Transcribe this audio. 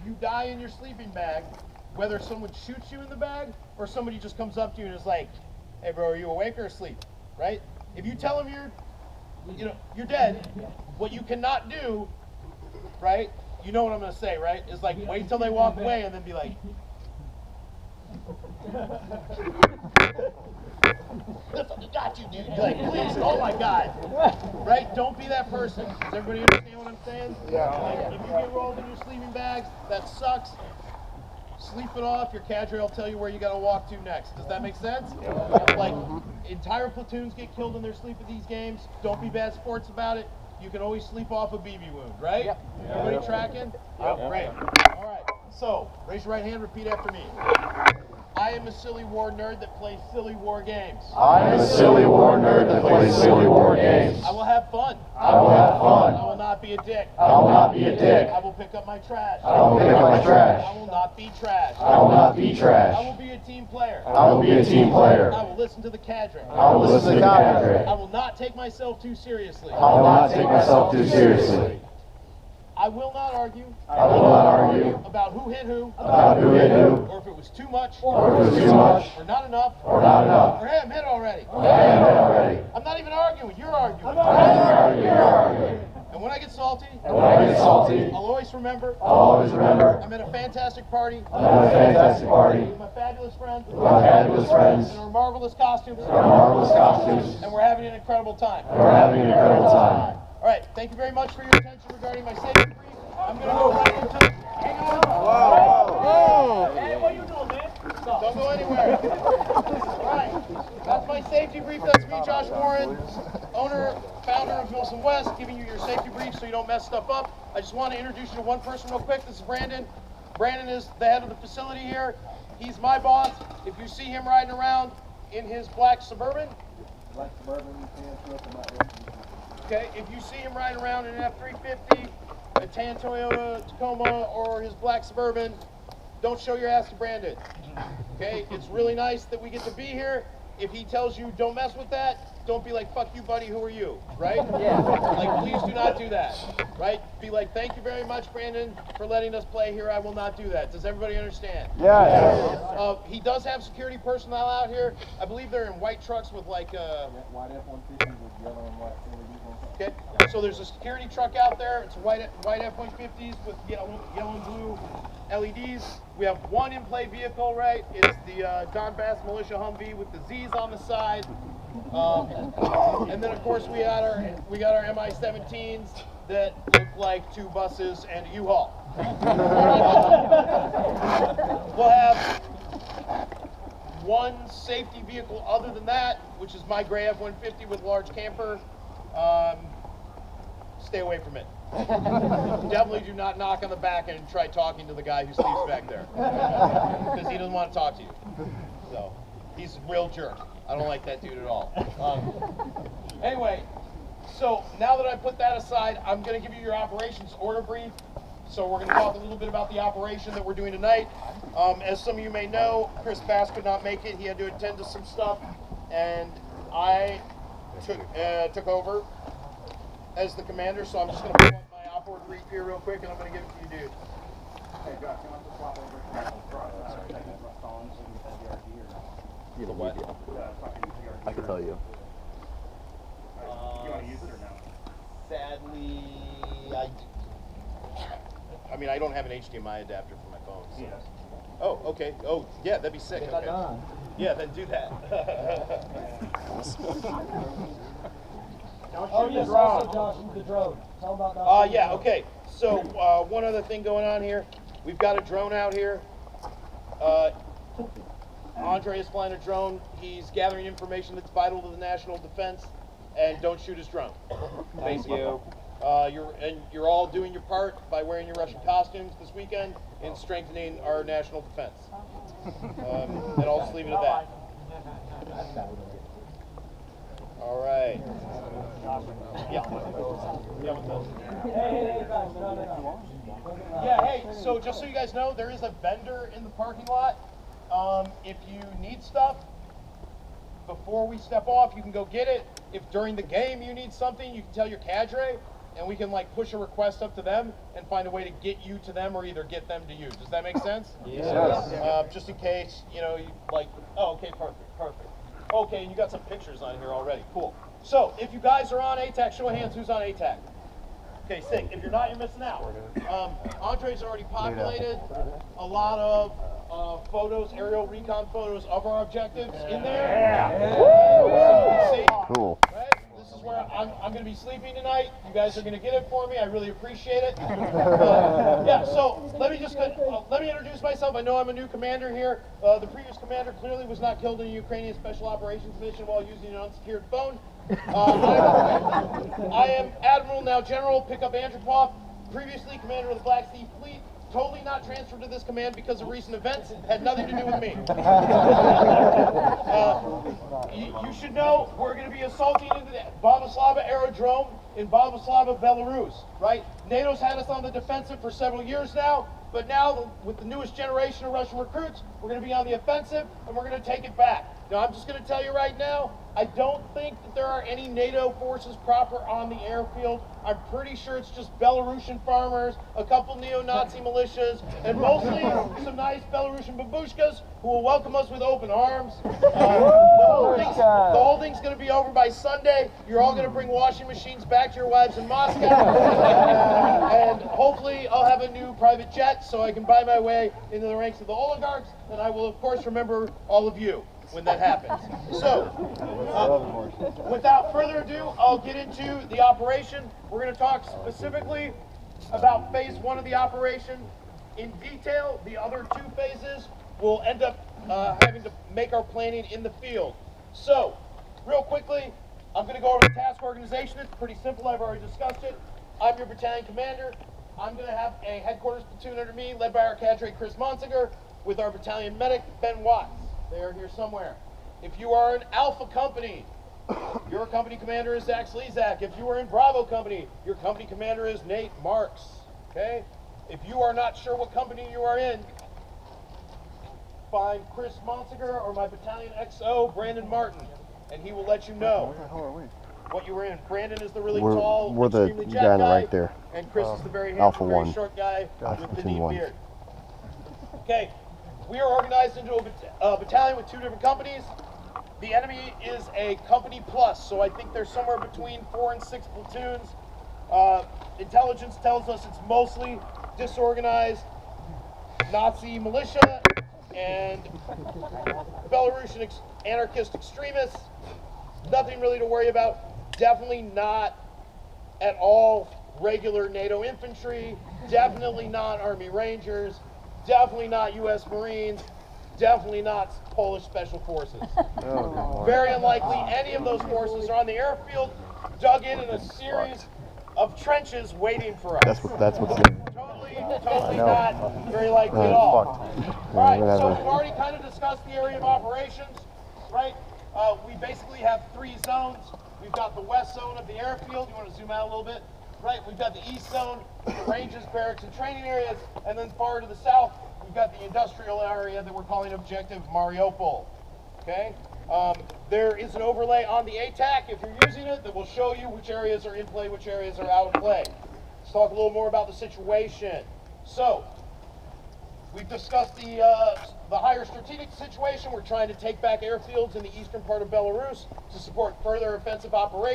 you die in your sleeping bag, whether someone shoots you in the bag or somebody just comes up to you and is like, hey bro, are you awake or asleep, right? If you tell them you're dead, what you cannot do, right? You know what I'm gonna say, right? Is like wait till they walk away and then be like, I fucking got you, dude. You're like, please, oh my God. Right? Don't be that person. Does everybody understand what I'm saying? Yeah. Like, if you get rolled in your sleeping bags, that sucks. Sleep it off. Your cadre will tell you where you got to walk to next. Does that make sense? Like, entire platoons get killed in their sleep at these games. Don't be bad sports about it. You can always sleep off a BB wound, right? Yep. Everybody tracking? Yep. Great. All right. So, raise your right hand. Repeat after me. I am a silly war nerd that plays silly war games. I am a silly war nerd that plays silly war games. I will have fun. I will have fun. I will not be a dick. I will not be a dick. I will pick up my trash. I will pick up my trash. I will not be trash. I will not be trash. I will be a team player. I will be a team player. I will listen to the cadre. I will listen to the cadre. I will not take myself too seriously. I will not take myself too seriously. I will not argue. I will not argue about who hit who. about who hit who. Or if it was too much. Or if it was too much. Or not enough. Or not enough. Or hey, I'm hit already. Or hey, I'm hit already. I'm not even arguing. You're arguing. I'm not arguing. You're arguing. And when I get salty. And when I get salty. I'll always remember. I'll always remember. I'm at a fantastic party. I'm at a fantastic party. With my fabulous friends. With my fabulous friends. In our marvelous costumes. In our marvelous costumes. And we're having an incredible time. And we're having an incredible time. All right. Thank you very much for your attention regarding my safety brief. I'm going to go right into it. Hang on. Whoa. Hey, what are you doing, man? Don't go anywhere. All right. That's my safety brief. That's me, Josh Warren, owner, founder of Wilson West, giving you your safety brief so you don't mess stuff up. I just want to introduce you to one person real quick. This is Brandon. Brandon is the head of the facility here. He's my boss. If you see him riding around in his black Suburban, okay, if you see him riding around in an F-350, a tan Toyota Tacoma, or his black Suburban, don't show your ass to Brandon. Okay, it's really nice that we get to be here. If he tells you don't mess with that, don't be like, fuck you, buddy, who are you, right? Yeah. Like, please do not do that, right? Be like, thank you very much, Brandon, for letting us play here. I will not do that. Does everybody understand? Yeah. He does have security personnel out here. I believe they're in white trucks with like, white F-150 with yellow and white LEDs on top. okay, so there's a security truck out there. It's white F-150s with yellow and blue LEDs. We have one in-play vehicle, right? It's the Donbass Militia Humvee with the Z's on the side. And then of course we got our Mi-17s that look like two buses and a U-Haul. We'll have one safety vehicle other than that, which is my gray F-150 with large camper. Stay away from it. Definitely do not knock on the back and try talking to the guy who sleeps back there, because he doesn't want to talk to you. So he's a real jerk. I don't like that dude at all. Anyway, so now that I put that aside, I'm going to give you your operations order brief. So we're going to talk a little bit about the operation that we're doing tonight. As some of you may know, Chris Bass could not make it. He had to attend to some stuff, and I took over as the commander. So I'm just going to pull up my op order brief here real quick, and I'm going to give it to you, dude. Hey, Josh, you want to swap over? You know what? I can tell you. You want to use it or no? Sadly, I mean, I don't have an HDMI adapter for my phone. So. Yes. Oh, okay. Oh, yeah, that'd be sick. Okay. Yeah, then do that. Oh, yes, also, Josh, the drone. Tell them about that. Yeah, okay. So, one other thing going on here. We've got a drone out here. Andre is flying a drone. He's gathering information that's vital to the national defense, and don't shoot his drone. Thank you. You're all doing your part by wearing your Russian costumes this weekend in strengthening our national defense. And I'll just leave it at that. All right. Yeah. Yeah, hey, so just so you guys know, there is a vendor in the parking lot. If you need stuff, before we step off, you can go get it. If during the game you need something, you can tell your cadre. and we can like push a request up to them and find a way to get you to them or either get them to you. Does that make sense? Yes. Just in case, you know, you like, oh, okay, perfect. Okay, and you got some pictures on here already. Cool. So, if you guys are on ATAC, show of hands who's on ATAC. Okay, sick. If you're not, you're missing out. Andre's already populated a lot of photos, aerial recon photos of our objectives in there. Cool. Right? This is where I'm going to be sleeping tonight. You guys are going to get it for me. I really appreciate it. Yeah, so let me introduce myself. I know I'm a new commander here. The previous commander clearly was not killed in a Ukrainian special operations mission while using an unsecured phone. I am Admiral, now General Pickup Andropov, previously commander of the Black Sea Fleet. Totally not transferred to this command because of recent events. It had nothing to do with me. You should know we're going to be assaulting into the Boguslava aerodrome in Boguslava, Belarus, right? NATO's had us on the defensive for several years now, but now with the newest generation of Russian recruits, we're going to be on the offensive and we're going to take it back. Now, I'm just going to tell you right now, I don't think that there are any NATO forces proper on the airfield. I'm pretty sure it's just Belarusian farmers, a couple neo-Nazi militias, and mostly some nice Belarusian babushkas who will welcome us with open arms. The whole thing's going to be over by Sunday. You're all going to bring washing machines back to your wives in Moscow. And hopefully I'll have a new private jet so I can buy my way into the ranks of the oligarchs. And I will, of course, remember all of you when that happens. So, without further ado, I'll get into the operation. We're going to talk specifically about phase 1 of the operation in detail. The other 2 phases will end up having to make our planning in the field. So, real quickly, I'm going to go over the task organization. It's pretty simple. I've already discussed it. I'm your battalion commander. I'm going to have a headquarters platoon under me, led by our cadre, Chris Monsinger, with our battalion medic, Ben Watts. They are here somewhere. If you are an Alpha company, your company commander is Zach Slezak. If you are in Bravo company, your company commander is Nate Marks. Okay? If you are not sure what company you are in, find Chris Monsinger or my battalion XO, Brandon Martin, and he will let you know what you were in. Brandon is the really tall, we're the extremely guy jacked on the guy, right there. and Chris is the very Alpha handsome, very 1. short guy Alpha with the platoon deep 1. beard. Okay, we are organized into a battalion with 2 different companies. The enemy is a company plus, so I think there's somewhere between 4 and 6 platoons. Intelligence tells us it's mostly disorganized Nazi militia and Belarusian anarchist extremists. Nothing really to worry about. Definitely not at all regular NATO infantry. Definitely not Army Rangers. Definitely not U.S. Marines. Definitely not Polish Special Forces. Very unlikely any of those forces are on the airfield, dug in a series of trenches waiting for us. That's what's Totally not very likely at all. Alright, so we've already kind of discussed the area of operations, right? We basically have 3 zones. We've got the west zone of the airfield. You want to zoom out a little bit? Right, we've got the east zone, the ranges, barracks, and training areas, and then far to the south, we've got the industrial area that we're calling Objective Mariupol. Okay? There is an overlay on the ATAC, if you're using it, that will show you which areas are in play, which areas are out of play. Let's talk a little more about the situation. So, we've discussed the higher strategic situation. We're trying to take back airfields in the eastern part of Belarus to support further offensive operations.